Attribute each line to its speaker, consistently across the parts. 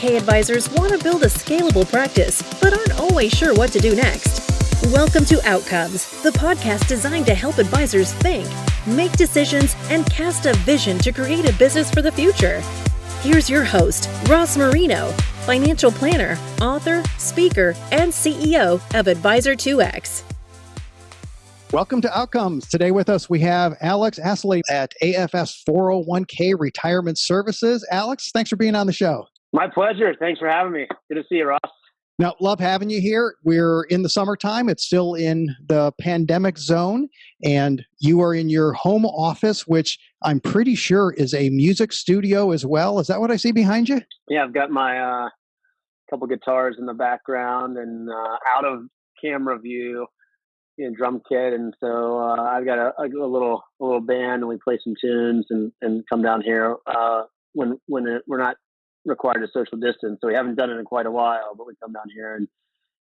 Speaker 1: 401k advisors want to build a scalable practice, but aren't always sure what to do next. Welcome to Outcomes, the podcast designed to help advisors think, make decisions, and cast a vision to create a business for the future. Here's your host, Ross Marino, financial planner, author, speaker, and CEO of Advisor2X.
Speaker 2: Welcome to Outcomes. Today with us, we have Alex Assaley at AFS 401k Retirement Services. Alex, thanks for being on the show.
Speaker 3: My pleasure. Thanks for having me. Good to see you, Ross.
Speaker 2: Now, love having you here. We're in the summertime. It's still in the pandemic zone, and you are in your home office, which I'm pretty sure is a music studio as well. Is that what I see behind you?
Speaker 3: Yeah, I've got my couple guitars in the background and out of camera view, drum kit, and so I've got a little band, and we play some tunes and come down here when we're not required to social distance. So we haven't done it in quite a while, but we come down here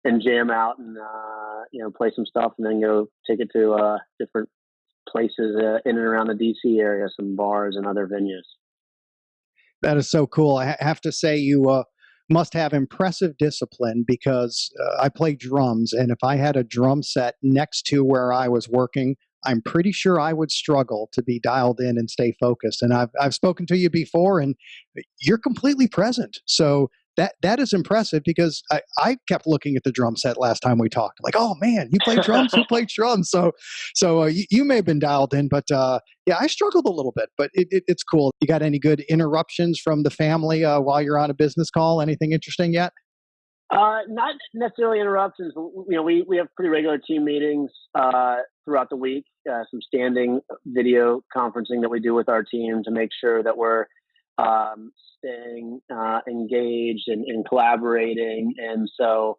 Speaker 3: and jam out and play some stuff, and then go take it to different places in and around the DC area, some bars and other venues.
Speaker 2: That is so cool. I have to say, you must have impressive discipline, because I play drums, and if I had a drum set next to where I was working, I'm pretty sure I would struggle to be dialed in and stay focused. And I've spoken to you before, and you're completely present. So that is impressive, because I kept looking at the drum set last time we talked. I'm like, oh man, you play drums? Who plays drums? So you may have been dialed in, but yeah, I struggled a little bit, but it's cool. You got any good interruptions from the family while you're on a business call? Anything interesting yet?
Speaker 3: Not necessarily interruptions. We have pretty regular team meetings throughout the week. Some standing video conferencing that we do with our team to make sure that we're staying engaged and collaborating. And so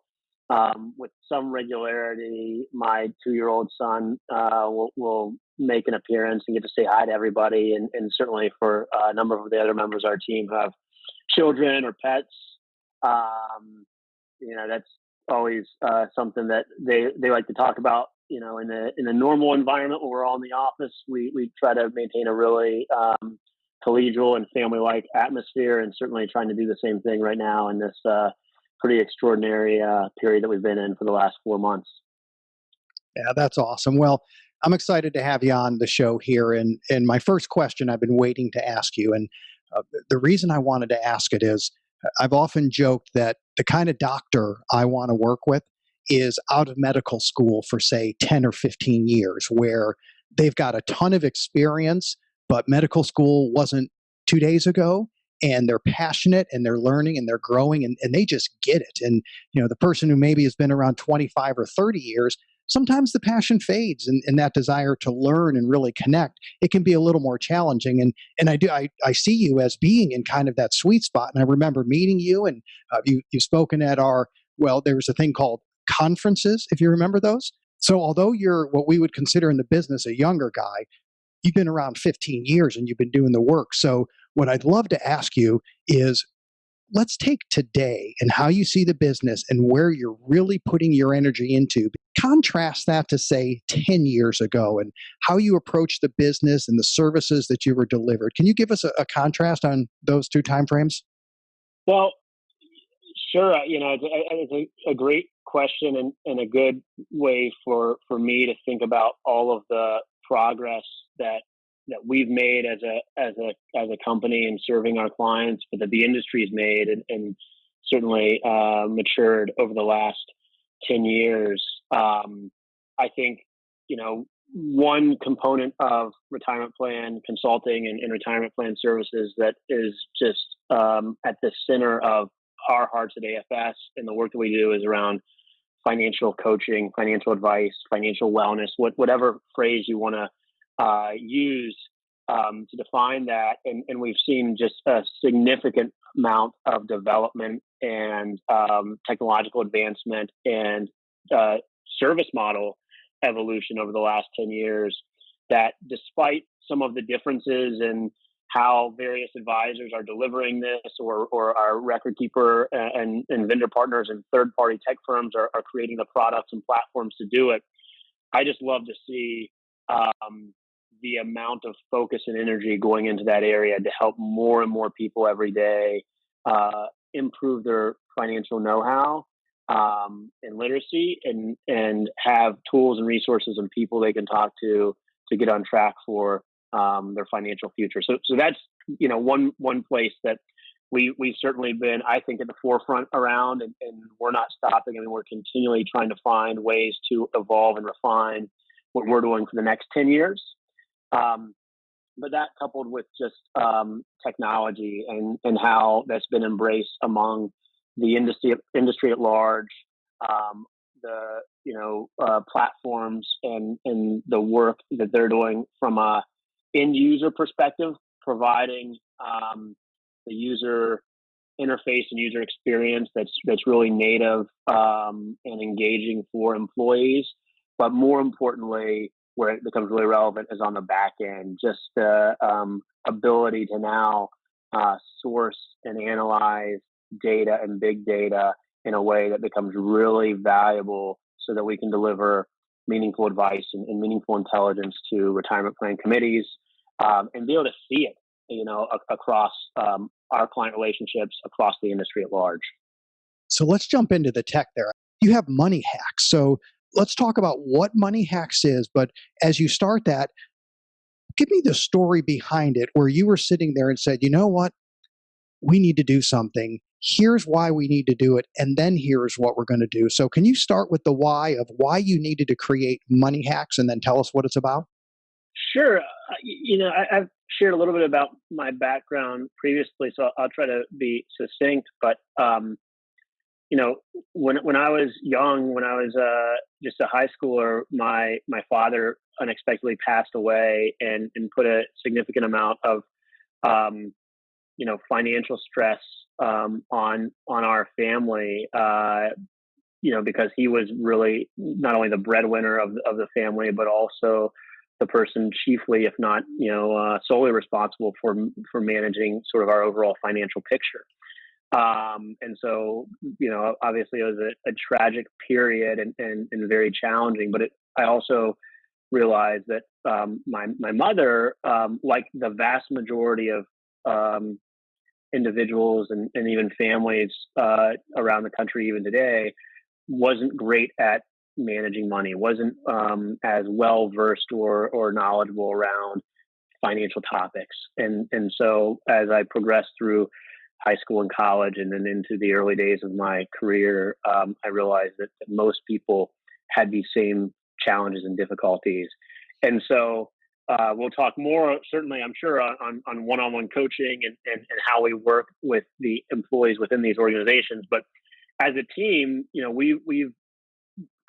Speaker 3: with some regularity, my 2-year-old son will make an appearance and get to say hi to everybody. And certainly for a number of the other members of our team who have children or pets, that's always something that they like to talk about. In a normal environment where we're all in the office, we try to maintain a really collegial and family-like atmosphere, and certainly trying to do the same thing right now in this pretty extraordinary period that we've been in for the last 4 months.
Speaker 2: Yeah, that's awesome. Well, I'm excited to have you on the show here. And my first question I've been waiting to ask you, and the reason I wanted to ask it is I've often joked that the kind of doctor I want to work with is out of medical school for, say, 10 or 15 years, where they've got a ton of experience, but medical school wasn't 2 days ago, and they're passionate and they're learning and they're growing and they just get it. And, the person who maybe has been around 25 or 30 years, sometimes the passion fades and that desire to learn and really connect. It can be a little more challenging. And I see you as being in kind of that sweet spot. And I remember meeting you, and you've spoken at there was a thing called conferences, if you remember those. So although you're what we would consider in the business a younger guy, you've been around 15 years and you've been doing the work. So what I'd love to ask you is, let's take today and how you see the business and where you're really putting your energy into. Contrast that to, say, 10 years ago, and how you approach the business and the services that you were delivered. Can you give us a contrast on those two timeframes?
Speaker 3: Well, sure. It's a great question and a good way for me to think about all of the progress that we've made as a company and serving our clients, but that the industry's made and certainly matured over the last 10 years. I think, one component of retirement plan consulting and retirement plan services that is just at the center of our hearts at AFS and the work that we do is around financial coaching, financial advice, financial wellness, whatever phrase you want to use to define that. And we've seen just a significant amount of development and technological advancement and service model evolution over the last 10 years, that despite some of the differences in how various advisors are delivering this, or our record keeper and vendor partners and third-party tech firms are creating the products and platforms to do it, I just love to see the amount of focus and energy going into that area to help more and more people every day improve their financial know-how and literacy, and have tools and resources and people they can talk to get on track for their financial future. So that's one place that we've certainly been, I think, at the forefront around, and we're not stopping. I mean, we're continually trying to find ways to evolve and refine what we're doing for the next 10 years. But that coupled with just technology and how that's been embraced among the industry at large, platforms and the work that they're doing from a end user perspective, providing the user interface and user experience that's really native and engaging for employees. But more importantly, where it becomes really relevant is on the back end, just the ability to now source and analyze data and big data in a way that becomes really valuable so that we can deliver meaningful advice and meaningful intelligence to retirement plan committees, and be able to see it, across our client relationships, across the industry at large.
Speaker 2: So let's jump into the tech there. You have Money Hacks. So let's talk about what Money Hacks is. But as you start that, give me the story behind it, where you were sitting there and said, you know what, we need to do something. Here's why we need to do it. And then here's what we're going to do. So can you start with the why of why you needed to create Money Hacks, and then tell us what it's about?
Speaker 3: Sure. I've shared a little bit about my background previously, so I'll try to be succinct. But when I was young, when I was just a high schooler, my father unexpectedly passed away and put a significant amount of financial stress on our family. Because he was really not only the breadwinner of the family, but also the person chiefly, if not solely responsible for managing sort of our overall financial picture. And so, obviously it was a tragic period and very challenging, but I also realized that my mother, like the vast majority of individuals and even families around the country even today, wasn't great at managing money, wasn't as well versed or knowledgeable around financial topics. And so as I progressed through high school and college and then into the early days of my career, I realized that most people had these same challenges and difficulties. And so we'll talk more, certainly, I'm sure, on one-on-one coaching and how we work with the employees within these organizations. But as a team, we've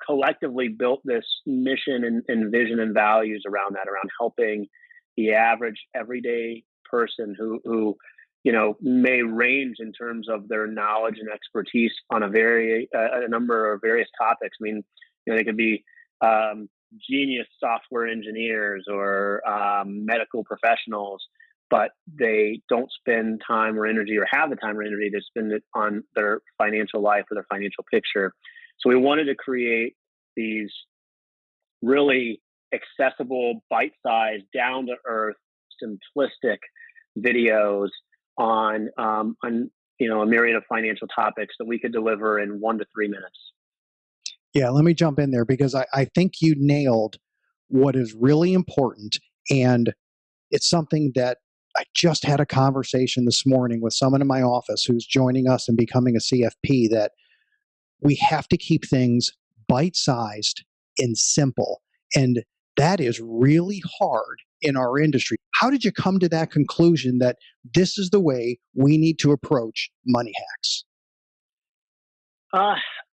Speaker 3: collectively built this mission and vision and values around helping the average everyday person who may range in terms of their knowledge and expertise on a number of various topics. I mean, they could be genius software engineers or medical professionals, but they don't spend time or energy, or have the time or energy to spend it on their financial life or their financial picture. So we wanted to create these really accessible, bite-sized, down-to-earth, simplistic videos on a myriad of financial topics that we could deliver in 1 to 3 minutes.
Speaker 2: Yeah, let me jump in there, because I think you nailed what is really important. And it's something that I just had a conversation this morning with someone in my office who's joining us and becoming a CFP, that we have to keep things bite-sized and simple. And that is really hard in our industry. How did you come to that conclusion that this is the way we need to approach Money Hacks?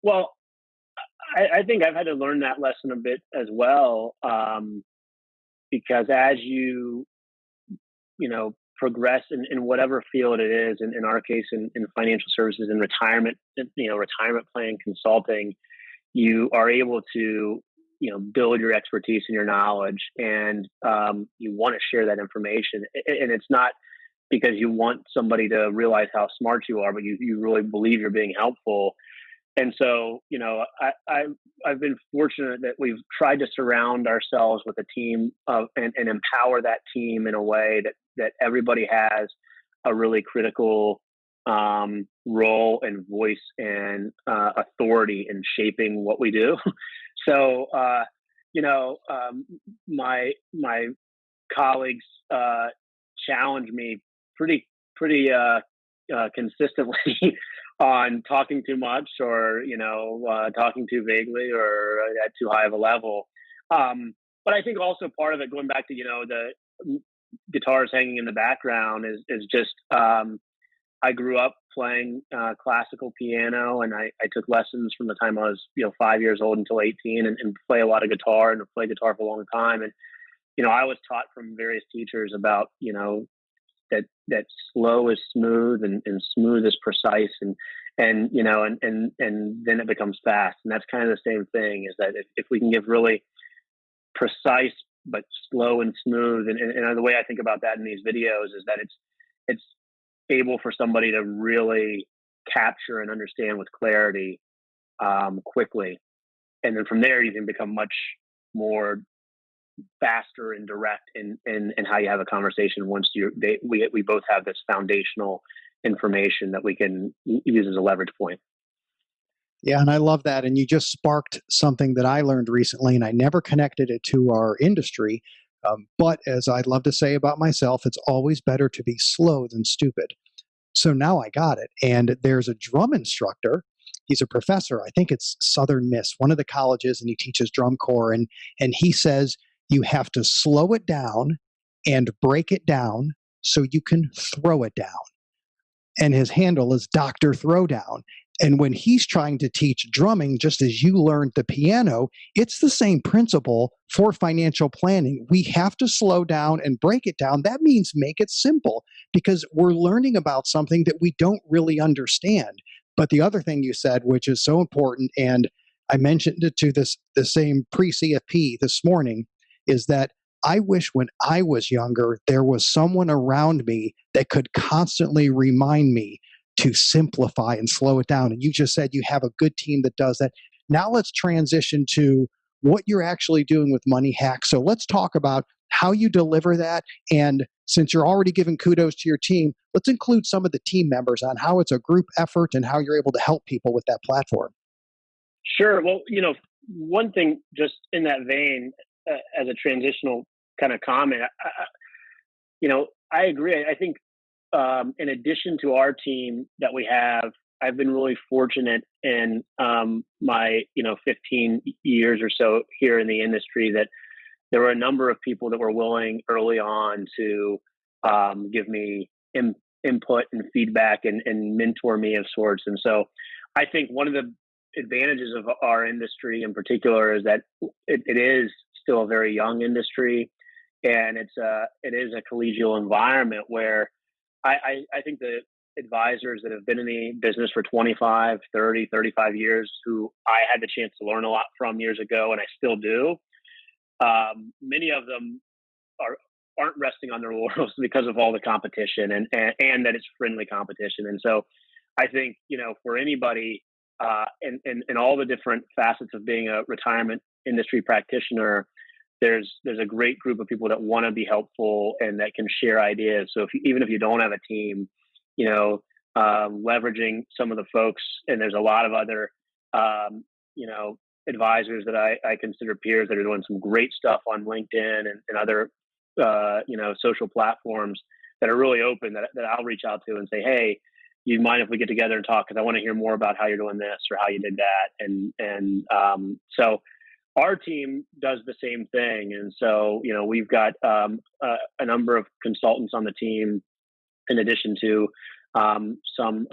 Speaker 3: Well, I think I've had to learn that lesson a bit as well, because as you progress in whatever field it is, in our case, in financial services and retirement, retirement plan consulting, you are able to build your expertise and your knowledge, and you want to share that information. And it's not because you want somebody to realize how smart you are, but you really believe you're being helpful. And so, I've been fortunate that we've tried to surround ourselves with a team and empower that team in a way that everybody has a really critical role and voice and authority in shaping what we do. So, my colleagues challenge me pretty consistently on talking too much, or talking too vaguely, or at too high of a level. But I think also part of it, going back to the guitars hanging in the background, is just I grew up playing classical piano, and I took lessons from the time I was 5 years old until 18, and play a lot of guitar, and play guitar for a long time. And I was taught from various teachers about that slow is smooth, and smooth is precise, and then it becomes fast. And that's kind of the same thing, is that if we can give really precise but slow and smooth, and the way I think about that in these videos is that it's able for somebody to really capture and understand with clarity quickly, and then from there you can become much more faster and direct in how you have a conversation once we both have this foundational information that we can use as a leverage point.
Speaker 2: Yeah, and I love that. And you just sparked something that I learned recently, and I never connected it to our industry. But as I'd love to say about myself, it's always better to be slow than stupid. So now I got it. And there's a drum instructor. He's a professor. I think it's Southern Miss, one of the colleges, and he teaches drum corps. And he says you have to slow it down and break it down so you can throw it down. And his handle is Dr. Throwdown. And when he's trying to teach drumming, just as you learned the piano, it's the same principle for financial planning. We have to slow down and break it down. That means make it simple, because we're learning about something that we don't really understand. But the other thing you said, which is so important, and I mentioned it to the same pre-CFP this morning, is that I wish when I was younger, there was someone around me that could constantly remind me to simplify and slow it down. And you just said you have a good team that does that. Now let's transition to what you're actually doing with Money Hack. So let's talk about how you deliver that. And since you're already giving kudos to your team, let's include some of the team members on how it's a group effort and how you're able to help people with that platform.
Speaker 3: Sure. Well, one thing just in that vein, as a transitional kind of comment, I agree. I think in addition to our team that we have, I've been really fortunate in my 15 years or so here in the industry that there were a number of people that were willing early on to give me input and feedback and mentor me of sorts. And so I think one of the advantages of our industry in particular is that it is still a very young industry, and it is a collegial environment where I think the advisors that have been in the business for 25, 30, 35 years, who I had the chance to learn a lot from years ago, and I still do, many of them aren't resting on their laurels because of all the competition and that it's friendly competition. And so I think, for anybody in all the different facets of being a retirement industry practitioner, there's a great group of people that want to be helpful and that can share ideas. So even if you don't have a team, leveraging some of the folks, and there's a lot of other, advisors that I consider peers that are doing some great stuff on LinkedIn and other, social platforms that are really open, that I'll reach out to and say, hey, you mind if we get together and talk? Because I want to hear more about how you're doing this or how you did that. So our team does the same thing. And so, we've got a number of consultants on the team, in addition to some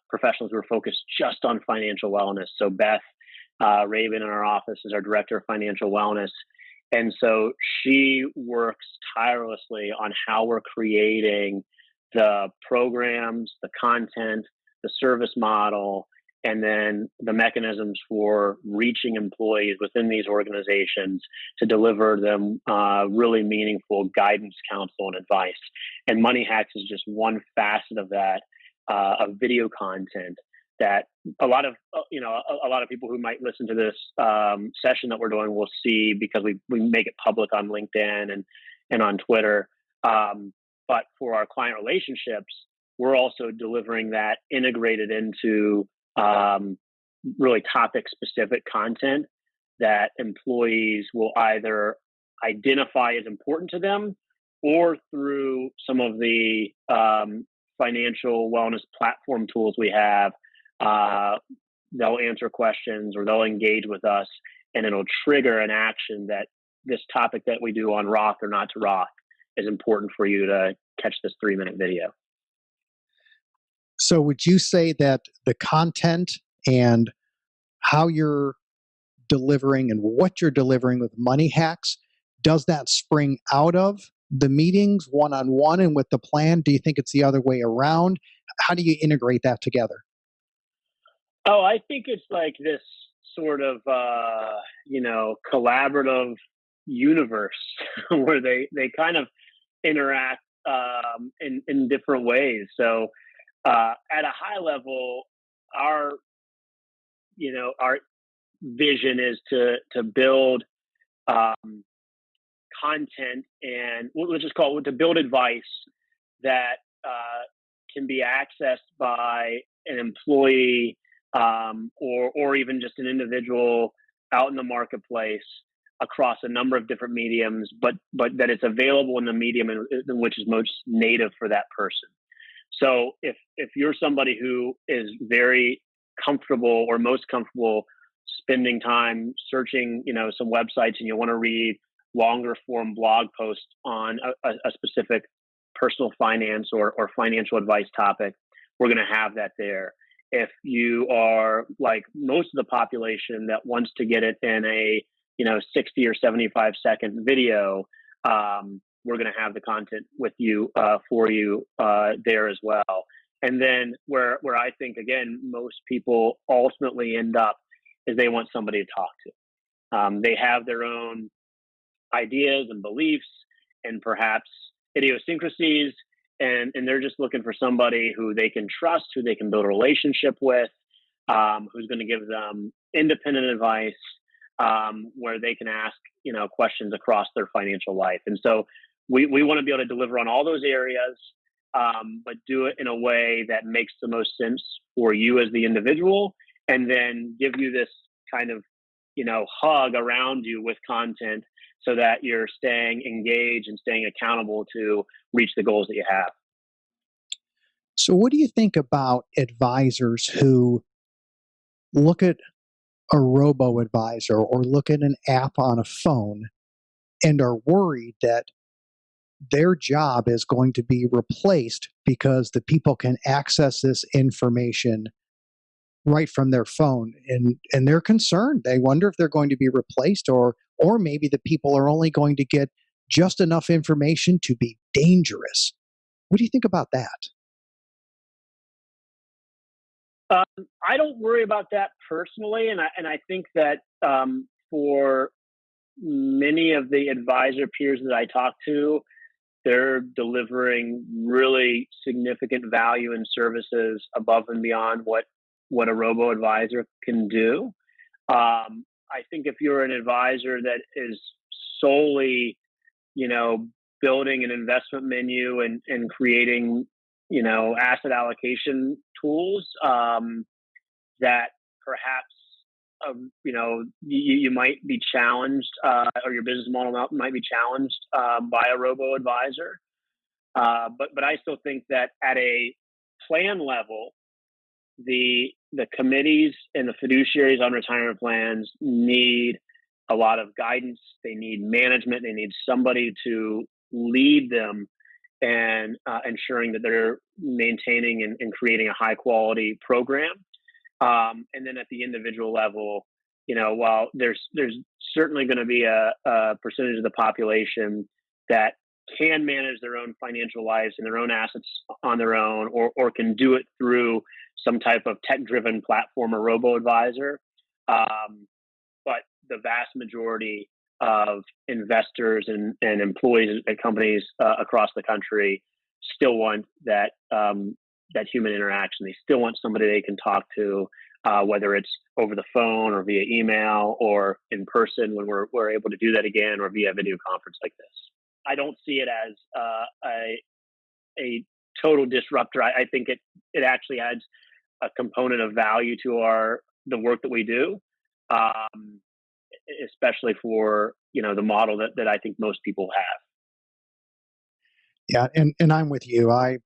Speaker 3: professionals who are focused just on financial wellness. So Beth Raven in our office is our director of financial wellness. And so she works tirelessly on how we're creating the programs, the content, the service model, and then the mechanisms for reaching employees within these organizations to deliver them really meaningful guidance, counsel, and advice. And Money Hacks is just one facet of that, of video content that a lot of people who might listen to this session that we're doing will see, because we make it public on LinkedIn and on Twitter. But for our client relationships, we're also delivering that integrated into really topic-specific content that employees will either identify as important to them, or through some of the financial wellness platform tools we have, they'll answer questions or they'll engage with us, and it'll trigger an action that this topic that we do on Rock or Not to Rock is important for you to catch this 3-minute video.
Speaker 2: So would you say that the content and how you're delivering and what you're delivering with Money Hacks, does that spring out of the meetings one-on-one and with the plan? Do you think it's the other way around? How do you integrate that together?
Speaker 3: Oh, I think it's like this sort of, collaborative universe where they kind of interact in different ways. So at a high level, our vision is to build content, and let's just call it, to build advice that can be accessed by an employee or even just an individual out in the marketplace across a number of different mediums, but that it's available in the medium in which is most native for that person. So if you're somebody who is very comfortable or most comfortable spending time searching, some websites, and you want to read longer form blog posts on a specific personal finance or financial advice topic, we're going to have that there. If you are like most of the population that wants to get it in a 60 or 75-second video, we're going to have the content with you for you there as well. And then where I think, again, most people ultimately end up is they want somebody to talk to. They have their own ideas and beliefs and perhaps idiosyncrasies, and they're just looking for somebody who they can trust, who they can build a relationship with, who's going to give them independent advice, where they can ask questions across their financial life. And so we want to be able to deliver on all those areas, but do it in a way that makes the most sense for you as the individual, and then give you this kind of hug around you with content so that you're staying engaged and staying accountable to reach the goals that you have.
Speaker 2: So what do you think about advisors who look at a robo-advisor or look at an app on a phone and are worried that their job is going to be replaced because the people can access this information right from their phone, and they're concerned. They wonder if they're going to be replaced, or maybe the people are only going to get just enough information to be dangerous. What do you think about that?
Speaker 3: I don't worry about that personally, and I think that for many of the advisor peers that I talk to, they're delivering really significant value and services above and beyond what a robo-advisor can do. I think if you're an advisor that is solely, building an investment menu and creating, asset allocation tools, that perhaps, you might be challenged, or your business model might be challenged by a robo-advisor. But I still think that at a plan level, the committees and the fiduciaries on retirement plans need a lot of guidance. They need management. They need somebody to lead them and ensuring that they're maintaining and creating a high quality program. And then at the individual level, while there's certainly going to be a percentage of the population that can manage their own financial lives and their own assets on their own, or can do it through some type of tech-driven platform or robo-advisor. But the vast majority of investors and employees at companies across the country still want that human interaction. They still want somebody they can talk to, whether it's over the phone or via email or in person when we're able to do that again, or via video conference like this. I don't see it as a total disruptor. I think it actually adds a component of value to the work that we do, especially for the model that I think most people have.
Speaker 2: Yeah, and I'm with you. I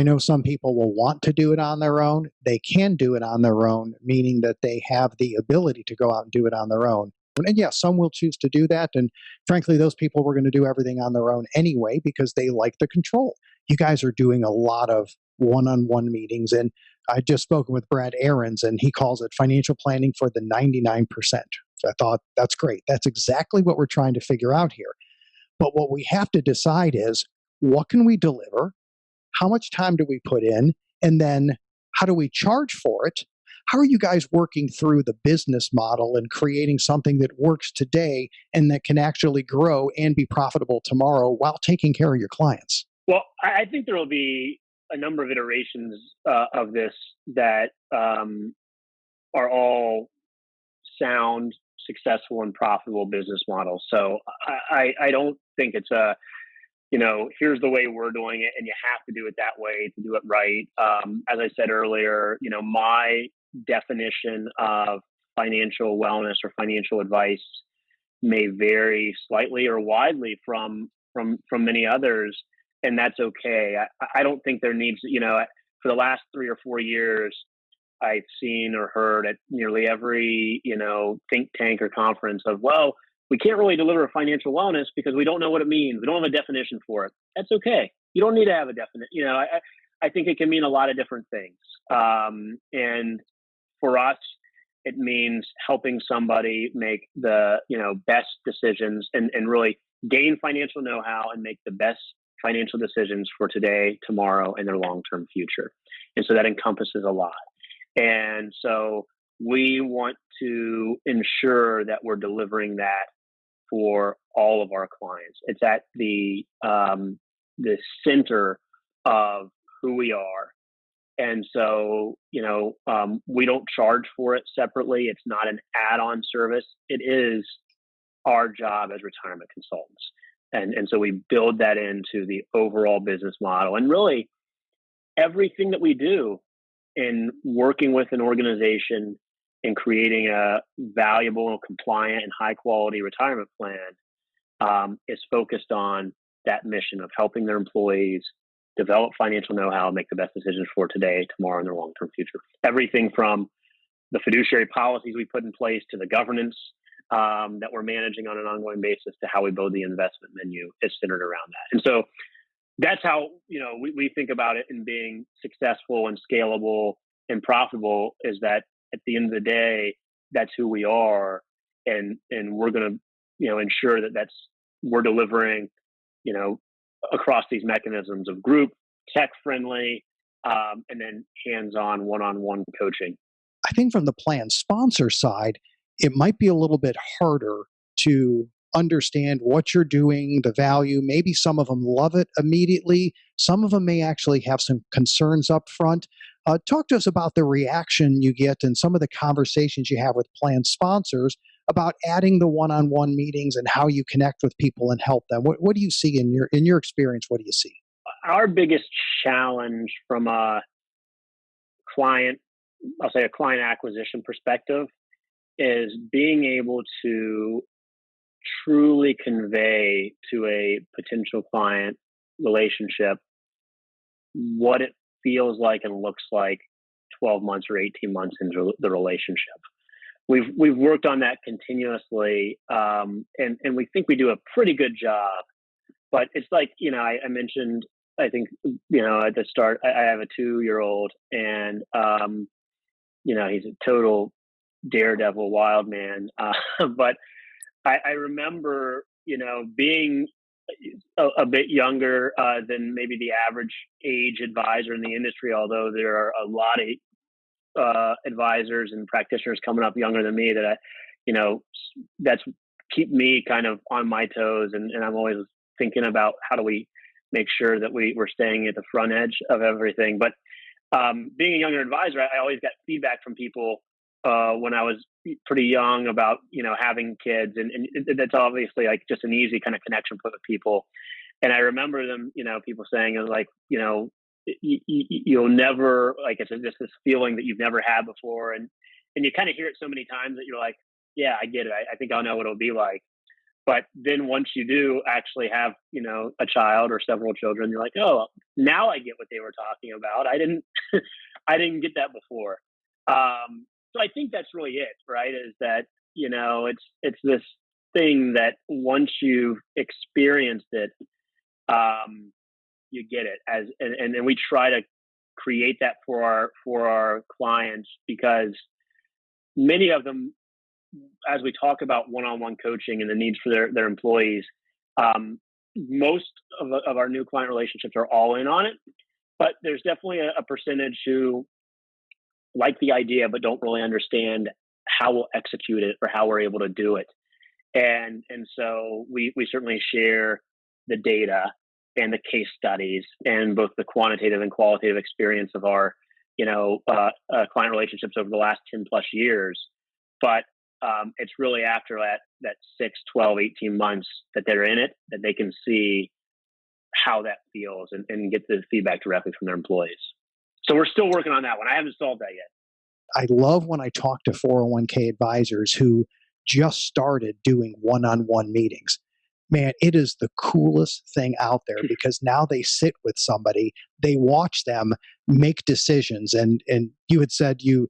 Speaker 2: know some people will want to do it on their own. They can do it on their own, meaning that they have the ability to go out and do it on their own. And yeah, some will choose to do that. And frankly, those people were going to do everything on their own anyway because they like the control. You guys are doing a lot of one-on-one meetings. And I just spoken with Brad Aarons, and he calls it financial planning for the 99%. So I thought, that's great. That's exactly what we're trying to figure out here. But what we have to decide is, what can we deliver? How much time do we put in? And then how do we charge for it? How are you guys working through the business model and creating something that works today and that can actually grow and be profitable tomorrow while taking care of your clients?
Speaker 3: Well, I think there will be a number of iterations of this that are all sound, successful, and profitable business models. So I don't think it's here's the way we're doing it, and you have to do it that way to do it right. As I said earlier, my definition of financial wellness or financial advice may vary slightly or widely from many others, and that's okay. I don't think there needs, for the last 3 or 4 years, I've seen or heard at nearly every, think tank or conference of, well, we can't really deliver financial wellness because we don't know what it means. We don't have a definition for it. That's okay. You don't need to have a definite, I think it can mean a lot of different things. And for us, it means helping somebody make the, best decisions and really gain financial know-how and make the best financial decisions for today, tomorrow, and their long-term future. And so that encompasses a lot. And so we want to ensure that we're delivering that for all of our clients. It's at the center of who we are. And so, we don't charge for it separately. It's not an add-on service. It is our job as retirement consultants. And so we build that into the overall business model. And really, everything that we do in working with an organization and creating a valuable, compliant, and high-quality retirement plan is focused on that mission of helping their employees develop financial know-how and make the best decisions for today, tomorrow, and their long-term future. Everything from the fiduciary policies we put in place to the governance that we're managing on an ongoing basis to how we build the investment menu is centered around that. And so that's how we think about it in being successful and scalable and profitable, is that at the end of the day, that's who we are, and we're going to ensure that we're delivering across these mechanisms of group, tech friendly, and then hands-on one-on-one coaching.
Speaker 2: I think from the plan sponsor side, it might be a little bit harder to understand what you're doing, the value. Maybe some of them love it immediately. Some of them may actually have some concerns up front. Talk to us about the reaction you get and some of the conversations you have with plan sponsors about adding the one-on-one meetings and how you connect with people and help them. What do you see in your experience? What do you see?
Speaker 3: Our biggest challenge from a client acquisition perspective is being able to truly convey to a potential client relationship what it feels like and looks like 12 months or 18 months into the relationship. We've worked on that continuously, and we think we do a pretty good job. But it's like, I mentioned, I think, at the start, I have a 2-year-old, and he's a total daredevil, wild man. But I remember, being a bit younger than maybe the average age advisor in the industry, although there are a lot of advisors and practitioners coming up younger than me that that's keep me kind of on my toes. And I'm always thinking about how do we make sure that we're staying at the front edge of everything. But being a younger advisor, I always got feedback from people when I was pretty young about, having kids. And that's obviously like just an easy kind of connection with people. And I remember them, people saying, it was like, you'll never, like, it's just this feeling that you've never had before. And you kind of hear it so many times that you're like, yeah, I get it. I think I'll know what it'll be like. But then once you do actually have, a child or several children, you're like, oh, now I get what they were talking about. I didn't, I didn't get that before. So I think that's really it, right? Is that, it's this thing that once you've experienced it, you get it and we try to create that for our clients, because many of them, as we talk about one-on-one coaching and the needs for their employees, most of our new client relationships are all in on it, but there's definitely a percentage who like the idea but don't really understand how we'll execute it or how we're able to do it. And so we certainly share the data and the case studies and both the quantitative and qualitative experience of our client relationships over the last 10 plus years. But it's really after that 6, 12, 18 months that they're in it, that they can see how that feels and get the feedback directly from their employees. So we're still working on that one. I haven't solved that yet.
Speaker 2: I love when I talk to 401k advisors who just started doing one-on-one meetings. Man, it is the coolest thing out there, because now they sit with somebody, they watch them make decisions. And you had said you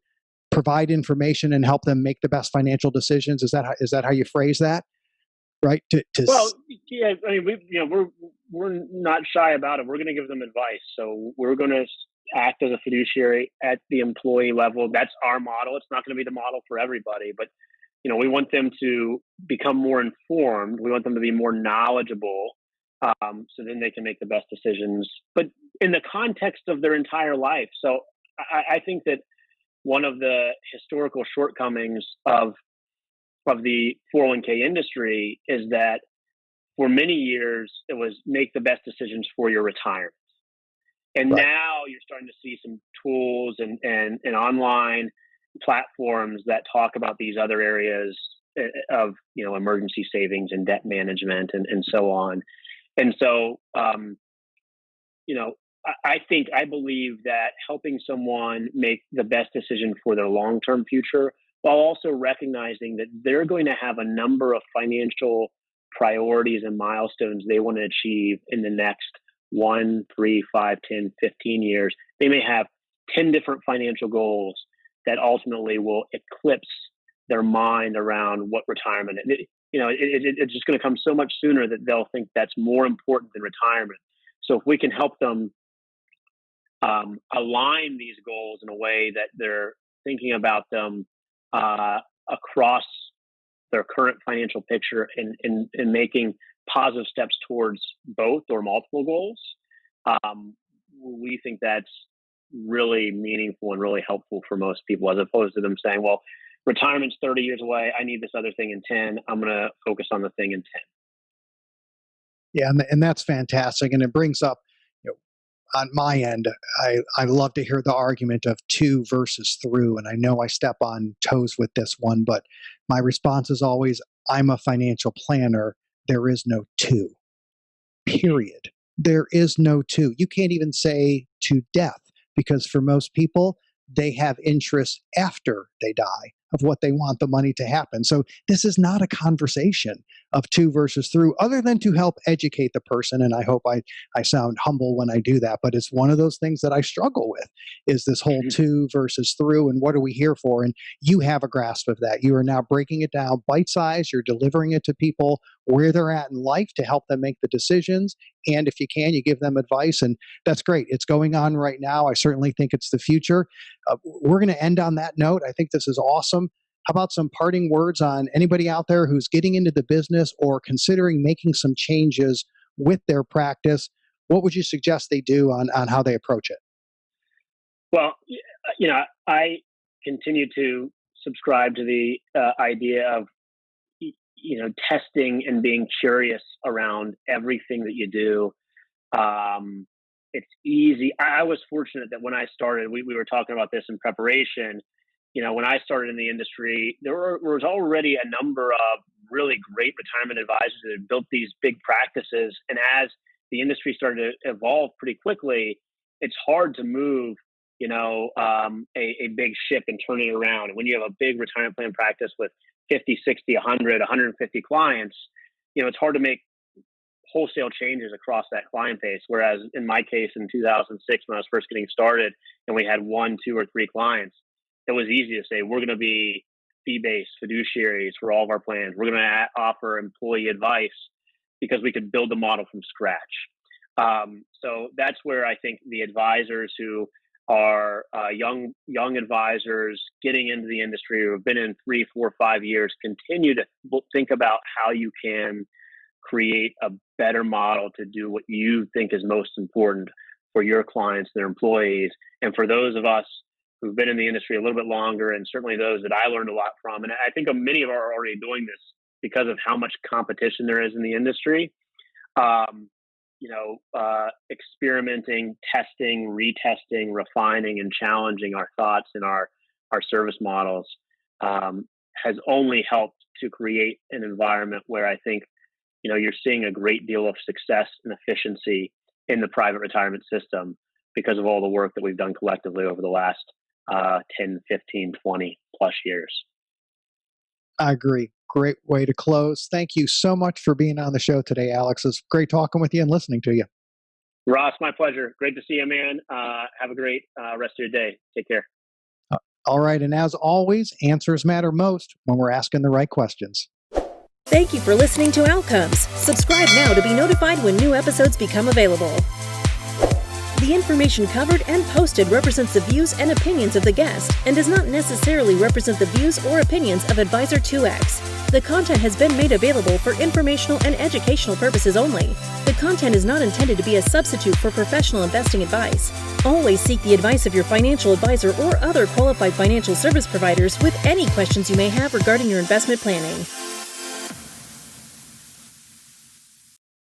Speaker 2: provide information and help them make the best financial decisions. Is that how you phrase that? Right?
Speaker 3: Well, yeah. I mean, we're not shy about it. We're going to give them advice. So we're going to act as a fiduciary at the employee level. That's our model. It's not going to be the model for everybody, but we want them to become more informed. We want them to be more knowledgeable, so then they can make the best decisions, but in the context of their entire life. So I think that one of the historical shortcomings of the 401k industry is that for many years it was make the best decisions for your retirement. And right. Now you're starting to see some tools and online platforms that talk about these other areas of emergency savings and debt management and so on. And so I believe that helping someone make the best decision for their long-term future, while also recognizing that they're going to have a number of financial priorities and milestones they want to achieve in the next 1, 3, 5, 10, 15 years. They may have 10 different financial goals that ultimately will eclipse their mind around what retirement is. It's just going to come so much sooner that they'll think that's more important than retirement. So if we can help them align these goals in a way that they're thinking about them across their current financial picture and making positive steps towards both or multiple goals, we think that's really meaningful and really helpful for most people, as opposed to them saying, well, retirement's 30 years away, I need this other thing in 10, I'm going to focus on the thing in 10.
Speaker 2: Yeah, and that's fantastic. And it brings up, on my end, I love to hear the argument of to versus through. And I know I step on toes with this one, but my response is always, I'm a financial planner. There is no to, period. There is no to. You can't even say to death, because for most people, they have interests after they die of what they want the money to happen. So this is not a conversation of to versus through, other than to help educate the person. And I hope I sound humble when I do that, but it's one of those things that I struggle with, is this whole to versus through, and what are we here for? And you have a grasp of that. You are now breaking it down bite-sized. You're delivering it to people where they're at in life to help them make the decisions. And if you can, you give them advice, and that's great. It's going on right now. I certainly think it's the future. We're going to end on that note. I think this is awesome. How about some parting words on anybody out there who's getting into the business or considering making some changes with their practice? What would you suggest they do on how they approach it?
Speaker 3: Well, I continue to subscribe to the idea of testing and being curious around everything that you do. It's easy. I was fortunate that when I started, we were talking about this in preparation. When I started in the industry, there was already a number of really great retirement advisors that had built these big practices. And as the industry started to evolve pretty quickly, it's hard to move, a big ship and turn it around. And when you have a big retirement plan practice with 50, 60, 100, 150 clients, it's hard to make wholesale changes across that client base. Whereas in my case, in 2006, when I was first getting started and we had 1, 2, or 3 clients, it was easy to say, we're going to be fee-based fiduciaries for all of our plans. We're going to offer employee advice because we could build the model from scratch. So that's where I think the advisors who are young advisors getting into the industry, who have been in 3, 4, 5 years, continue to think about how you can create a better model to do what you think is most important for your clients, their employees, and for those of us who've been in the industry a little bit longer, and certainly those that I learned a lot from. And I think many of us are already doing this because of how much competition there is in the industry. Experimenting, testing, retesting, refining, and challenging our thoughts and our service models has only helped to create an environment where I think, you're seeing a great deal of success and efficiency in the private retirement system because of all the work that we've done collectively over the last 10, 15, 20 plus years.
Speaker 2: I agree. Great way to close. Thank you so much for being on the show today, Alex. It's great talking with you and listening to you.
Speaker 3: Ross, my pleasure. Great to see you, man. Have a great rest of your day. Take care.
Speaker 2: All right. And as always, answers matter most when we're asking the right questions.
Speaker 1: Thank you for listening to Outcomes. Subscribe now to be notified when new episodes become available. The information covered and posted represents the views and opinions of the guest and does not necessarily represent the views or opinions of Advisor 2X. The content has been made available for informational and educational purposes only. The content is not intended to be a substitute for professional investing advice. Always seek the advice of your financial advisor or other qualified financial service providers with any questions you may have regarding your investment planning.